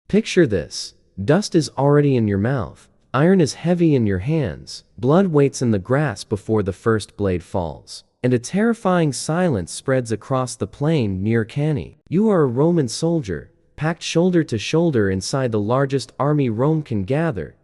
Picture this. Dust is already in your mouth. Iron is heavy in your hands. Blood waits in the grass before the first blade falls. And a terrifying silence spreads across the plain near Cannae. You are a Roman soldier, packed shoulder to shoulder inside the largest army Rome can gather.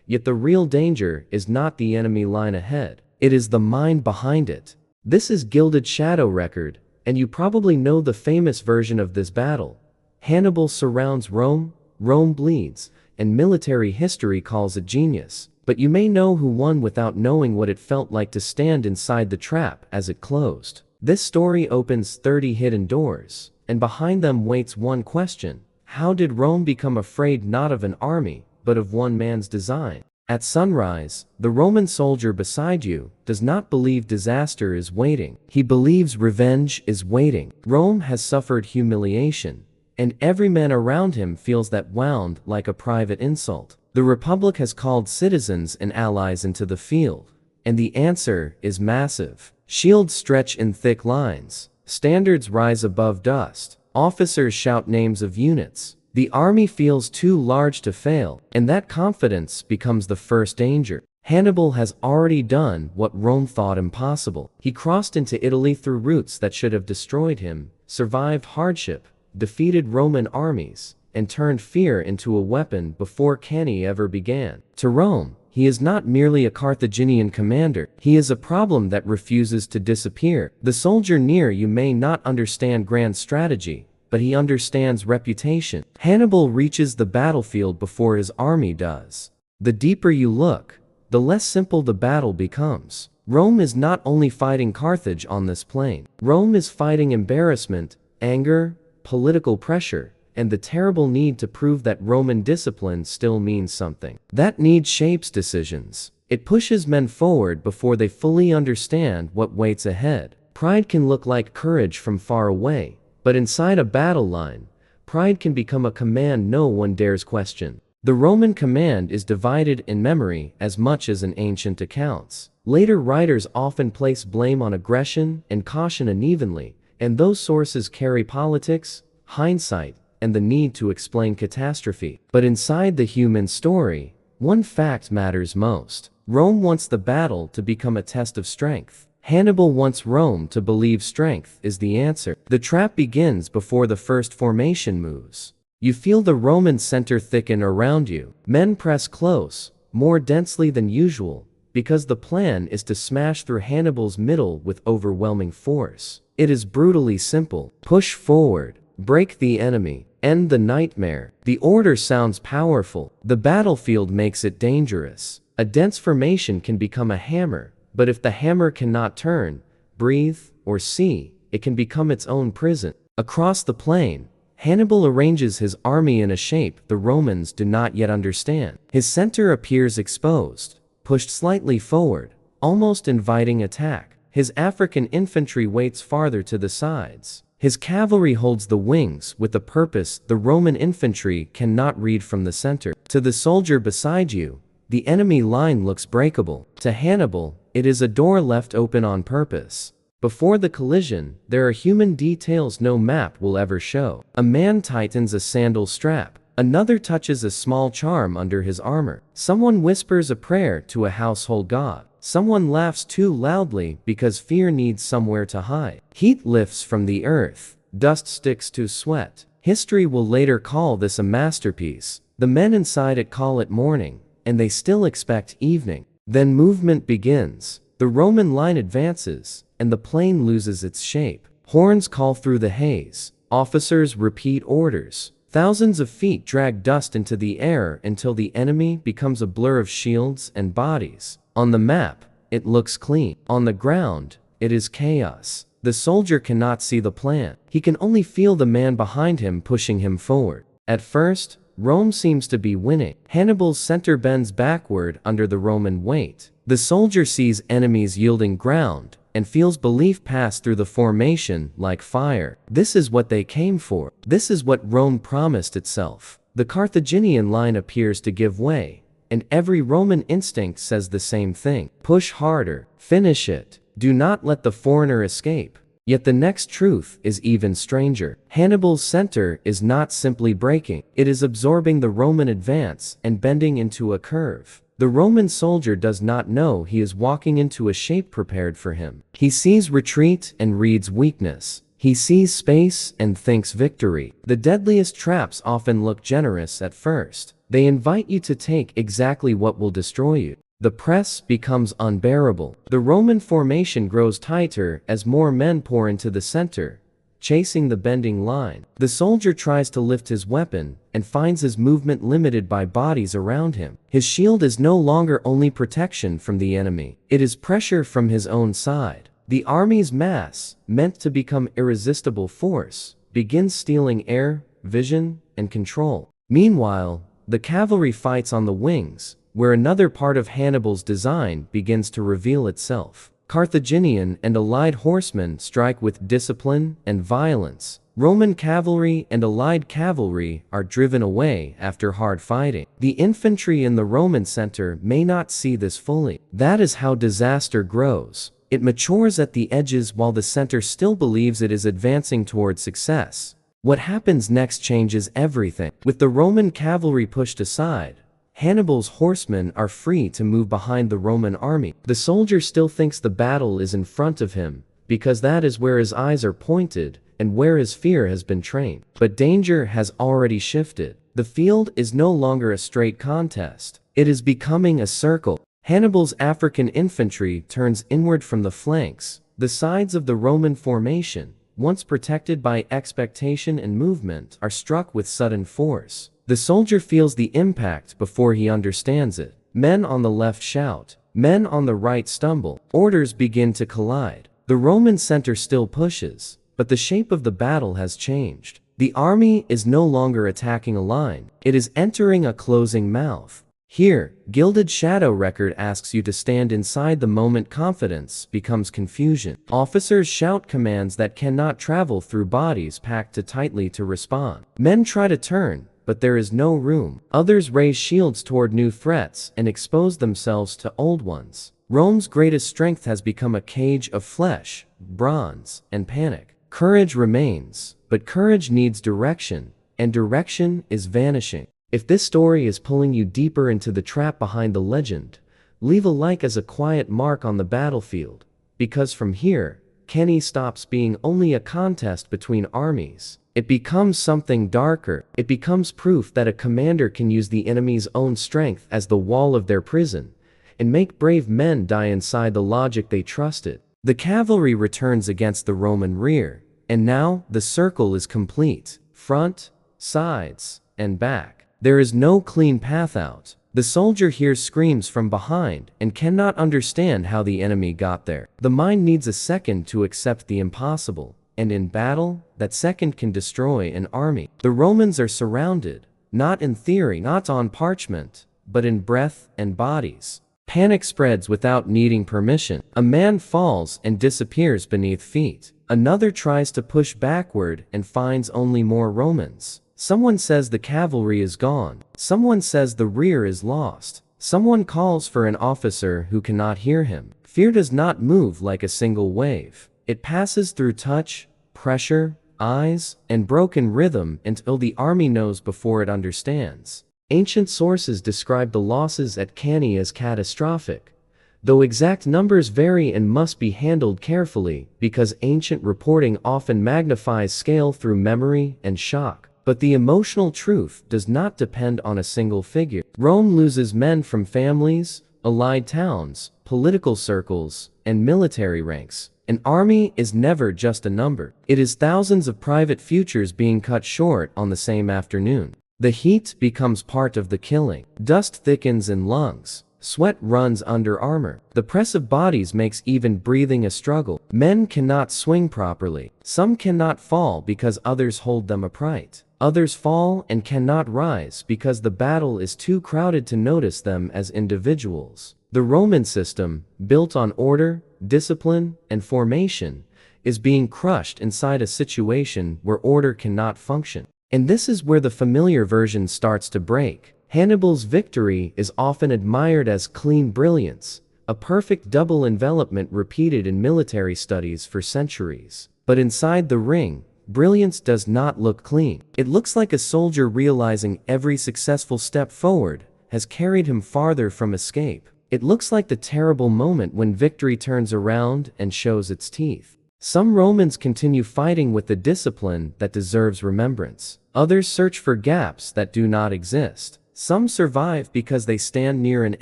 Yet the real danger is not the enemy line ahead. It is the mind behind it. This is Gilded Shadow Record, and you probably know the famous version of this battle. Hannibal surrounds Rome, Rome bleeds, and military history calls it genius. But you may know who won without knowing what it felt like to stand inside the trap as it closed. This story opens 30 hidden doors, and behind them waits one question. How did Rome become afraid not of an army, but of one man's design? At sunrise, the Roman soldier beside you does not believe disaster is waiting. He believes revenge is waiting. Rome has suffered humiliation, and every man around him feels that wound like a private insult. The Republic has called citizens and allies into the field, and the answer is massive. Shields stretch in thick lines, standards rise above dust, officers shout names of units. The army feels too large to fail, and that confidence becomes the first danger. Hannibal has already done what Rome thought impossible. He crossed into Italy through routes that should have destroyed him, survived hardship, defeated Roman armies, and turned fear into a weapon before Cannae ever began. To Rome, he is not merely a Carthaginian commander, he is a problem that refuses to disappear. The soldier near you may not understand grand strategy, but he understands reputation. Hannibal reaches the battlefield before his army does. The deeper you look, the less simple the battle becomes. Rome is not only fighting Carthage on this plane. Rome is fighting embarrassment, anger, political pressure, and the terrible need to prove that Roman discipline still means something. That need shapes decisions. It pushes men forward before they fully understand what waits ahead. Pride can look like courage from far away, but inside a battle line, pride can become a command no one dares question. The Roman command is divided in memory as much as in ancient accounts. Later writers often place blame on aggression and caution unevenly, and those sources carry politics, hindsight, and the need to explain catastrophe. But inside the human story, one fact matters most. Rome wants the battle to become a test of strength. Hannibal wants Rome to believe strength is the answer. The trap begins before the first formation moves. You feel the Roman center thicken around you. Men press close, more densely than usual, because the plan is to smash through Hannibal's middle with overwhelming force. It is brutally simple. Push forward, break the enemy, end the nightmare. The order sounds powerful. The battlefield makes it dangerous. A dense formation can become a hammer, but if the hammer cannot turn, breathe, or see, it can become its own prison. Across the plain, Hannibal arranges his army in a shape the Romans do not yet understand. His center appears exposed, pushed slightly forward, almost inviting attack. His African infantry waits farther to the sides. His cavalry holds the wings with a purpose the Roman infantry cannot read from the center. To the soldier beside you, the enemy line looks breakable. To Hannibal, it is a door left open on purpose. Before the collision, there are human details no map will ever show. A man tightens a sandal strap. Another touches a small charm under his armor. Someone whispers a prayer to a household god. Someone laughs too loudly because fear needs somewhere to hide. Heat lifts from the earth. Dust sticks to sweat. History will later call this a masterpiece. The men inside it call it morning, and they still expect evening. Then movement begins. The Roman line advances, and the plain loses its shape. Horns call through the haze. Officers repeat orders. Thousands of feet drag dust into the air until the enemy becomes a blur of shields and bodies. On the map, it looks clean. On the ground, it is chaos. The soldier cannot see the plan. He can only feel the man behind him pushing him forward. At first, Rome seems to be winning. Hannibal's center bends backward under the Roman weight. The soldier sees enemies yielding ground and feels belief pass through the formation like fire. This is what they came for. This is what Rome promised itself. The Carthaginian line appears to give way, and every Roman instinct says the same thing. Push harder. Finish it. Do not let the foreigner escape. Yet the next truth is even stranger. Hannibal's center is not simply breaking, it is absorbing the Roman advance and bending into a curve. The Roman soldier does not know he is walking into a shape prepared for him. He sees retreat and reads weakness. He sees space and thinks victory. The deadliest traps often look generous at first. They invite you to take exactly what will destroy you. The press becomes unbearable. The Roman formation grows tighter as more men pour into the center, chasing the bending line. The soldier tries to lift his weapon and finds his movement limited by bodies around him. His shield is no longer only protection from the enemy, it is pressure from his own side. The army's mass, meant to become irresistible force, begins stealing air, vision, and control. Meanwhile, the cavalry fights on the wings, where another part of Hannibal's design begins to reveal itself. Carthaginian and allied horsemen strike with discipline and violence. Roman cavalry and allied cavalry are driven away after hard fighting. The infantry in the Roman center may not see this fully. That is how disaster grows. It matures at the edges while the center still believes it is advancing toward success. What happens next changes everything. With the Roman cavalry pushed aside, Hannibal's horsemen are free to move behind the Roman army. The soldier still thinks the battle is in front of him, because that is where his eyes are pointed and where his fear has been trained. But danger has already shifted. The field is no longer a straight contest. It is becoming a circle. Hannibal's African infantry turns inward from the flanks. The sides of the Roman formation, once protected by expectation and movement, are struck with sudden force. The soldier feels the impact before he understands it. Men on the left shout. Men on the right stumble. Orders begin to collide. The Roman center still pushes, but the shape of the battle has changed. The army is no longer attacking a line. It is entering a closing mouth. Here, Gilded Shadow Record asks you to stand inside the moment confidence becomes confusion. Officers shout commands that cannot travel through bodies packed too tightly to respond. Men try to turn, but there is no room. Others raise shields toward new threats and expose themselves to old ones. Rome's greatest strength has become a cage of flesh, bronze, and panic. Courage remains, but courage needs direction, and direction is vanishing. If this story is pulling you deeper into the trap behind the legend, leave a like as a quiet mark on the battlefield, because from here, Cannae stops being only a contest between armies. It becomes something darker. It becomes proof that a commander can use the enemy's own strength as the wall of their prison, and make brave men die inside the logic they trusted. The cavalry returns against the Roman rear, and now the circle is complete. Front, sides, and back. There is no clean path out. The soldier hears screams from behind and cannot understand how the enemy got there. The mind needs a second to accept the impossible, and in battle, that second can destroy an army. The Romans are surrounded, not in theory, not on parchment, but in breath and bodies. Panic spreads without needing permission. A man falls and disappears beneath feet. Another tries to push backward and finds only more Romans. Someone says the cavalry is gone. Someone says the rear is lost. Someone calls for an officer who cannot hear him. Fear does not move like a single wave. It passes through touch, pressure, eyes, and broken rhythm until the army knows before it understands. Ancient sources describe the losses at Cannae as catastrophic, though exact numbers vary and must be handled carefully because ancient reporting often magnifies scale through memory and shock. But the emotional truth does not depend on a single figure. Rome loses men from families, allied towns, political circles, and military ranks. An army is never just a number. It is thousands of private futures being cut short on the same afternoon. The heat becomes part of the killing. Dust thickens in lungs. Sweat runs under armor. The press of bodies makes even breathing a struggle. Men cannot swing properly. Some cannot fall because others hold them upright. Others fall and cannot rise because the battle is too crowded to notice them as individuals. The Roman system, built on order, discipline, and formation, is being crushed inside a situation where order cannot function. And this is where the familiar version starts to break. Hannibal's victory is often admired as clean brilliance, a perfect double envelopment repeated in military studies for centuries. But inside the ring, brilliance does not look clean. It looks like a soldier realizing every successful step forward has carried him farther from escape. It looks like the terrible moment when victory turns around and shows its teeth. Some Romans continue fighting with the discipline that deserves remembrance. Others search for gaps that do not exist. Some survive because they stand near an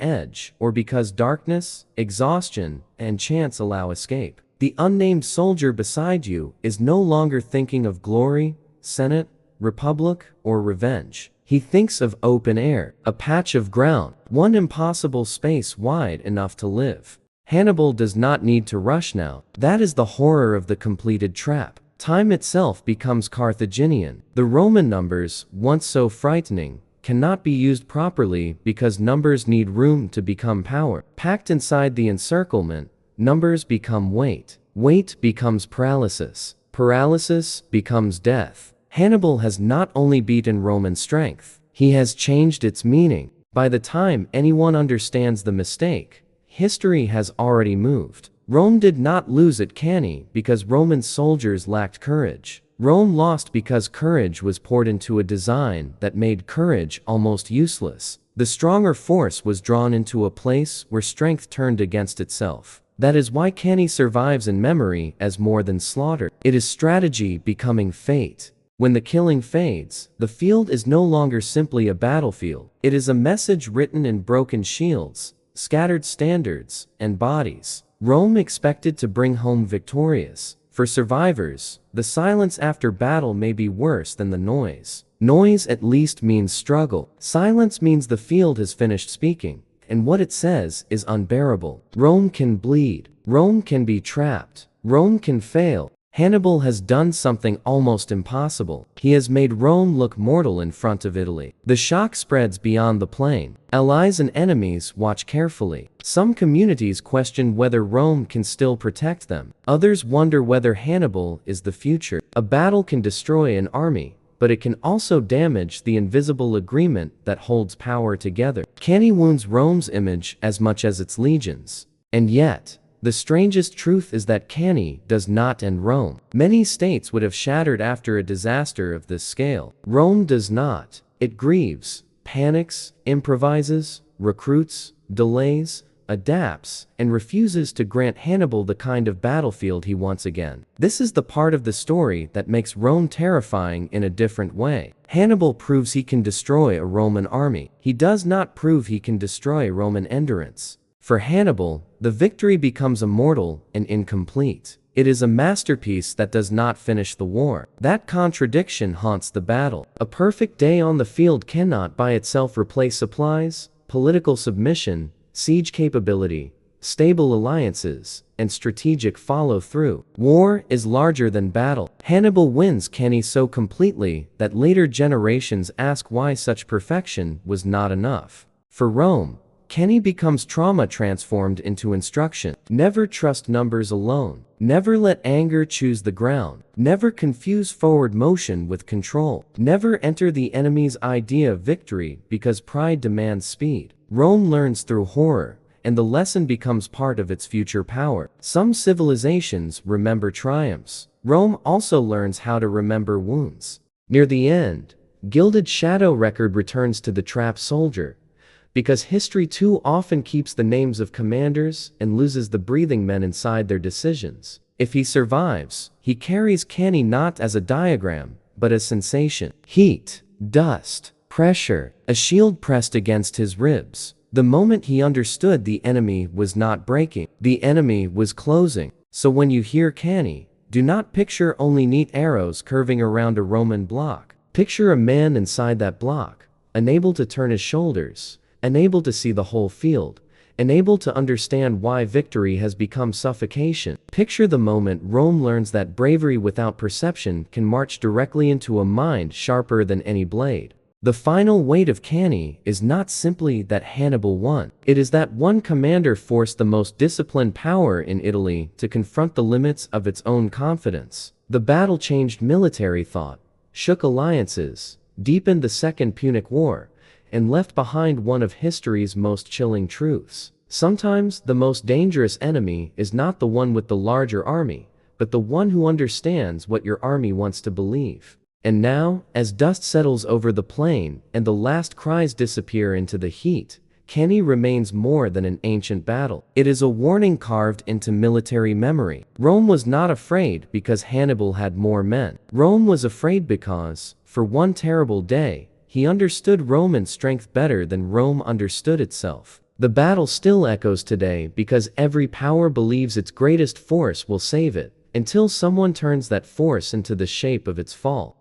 edge, or because darkness, exhaustion, and chance allow escape. The unnamed soldier beside you is no longer thinking of glory, senate, republic, or revenge. He thinks of open air, a patch of ground, one impossible space wide enough to live. Hannibal does not need to rush now. That is the horror of the completed trap. Time itself becomes Carthaginian. The Roman numbers, once so frightening, cannot be used properly because numbers need room to become power. Packed inside the encirclement, numbers become weight. Weight becomes paralysis. Paralysis becomes death. Hannibal has not only beaten Roman strength, he has changed its meaning. By the time anyone understands the mistake, history has already moved. Rome did not lose at Cannae because Roman soldiers lacked courage. Rome lost because courage was poured into a design that made courage almost useless. The stronger force was drawn into a place where strength turned against itself. That is why Cannae survives in memory as more than slaughter. It is strategy becoming fate. When the killing fades, the field is no longer simply a battlefield. It is a message written in broken shields, scattered standards, and bodies. Rome expected to bring home victorious. For survivors, the silence after battle may be worse than the noise. Noise at least means struggle. Silence means the field has finished speaking, and what it says is unbearable. Rome can bleed. Rome can be trapped. Rome can fail. Hannibal has done something almost impossible. He has made Rome look mortal in front of Italy. The shock spreads beyond the plain. Allies and enemies watch carefully. Some communities question whether Rome can still protect them. Others wonder whether Hannibal is the future. A battle can destroy an army, but it can also damage the invisible agreement that holds power together. Cannae wounds Rome's image as much as its legions. And yet, the strangest truth is that Cannae does not end Rome. Many states would have shattered after a disaster of this scale. Rome does not. It grieves, panics, improvises, recruits, delays, adapts, and refuses to grant Hannibal the kind of battlefield he wants again. This is the part of the story that makes Rome terrifying in a different way. Hannibal proves he can destroy a Roman army. He does not prove he can destroy Roman endurance. For Hannibal, the victory becomes immortal and incomplete. It is a masterpiece that does not finish the war. That contradiction haunts the battle. A perfect day on the field cannot by itself replace supplies, political submission, siege capability, stable alliances, and strategic follow-through. War is larger than battle. Hannibal wins Cannae so completely that later generations ask why such perfection was not enough. For Rome, Cannae becomes trauma transformed into instruction. Never trust numbers alone. Never let anger choose the ground. Never confuse forward motion with control. Never enter the enemy's idea of victory because pride demands speed. Rome learns through horror, and the lesson becomes part of its future power. Some civilizations remember triumphs. Rome also learns how to remember wounds. Near the end, Gilded Shadow Record returns to the trapped soldier, because history too often keeps the names of commanders and loses the breathing men inside their decisions. If he survives, he carries Cannae not as a diagram, but as sensation. Heat, dust, pressure, a shield pressed against his ribs. The moment he understood the enemy was not breaking, the enemy was closing. So when you hear Cannae, do not picture only neat arrows curving around a Roman block. Picture a man inside that block, unable to turn his shoulders, unable to see the whole field, unable to understand why victory has become suffocation. Picture the moment Rome learns that bravery without perception can march directly into a mind sharper than any blade. The final weight of Cannae is not simply that Hannibal won. It is that one commander forced the most disciplined power in Italy to confront the limits of its own confidence. The battle changed military thought, shook alliances, deepened the Second Punic War, and left behind one of history's most chilling truths. Sometimes the most dangerous enemy is not the one with the larger army, but the one who understands what your army wants to believe. And now, as dust settles over the plain and the last cries disappear into the heat, Cannae remains more than an ancient battle. It is a warning carved into military memory. Rome was not afraid because Hannibal had more men. Rome was afraid because, for one terrible day, he understood Roman strength better than Rome understood itself. The battle still echoes today because every power believes its greatest force will save it, until someone turns that force into the shape of its fall.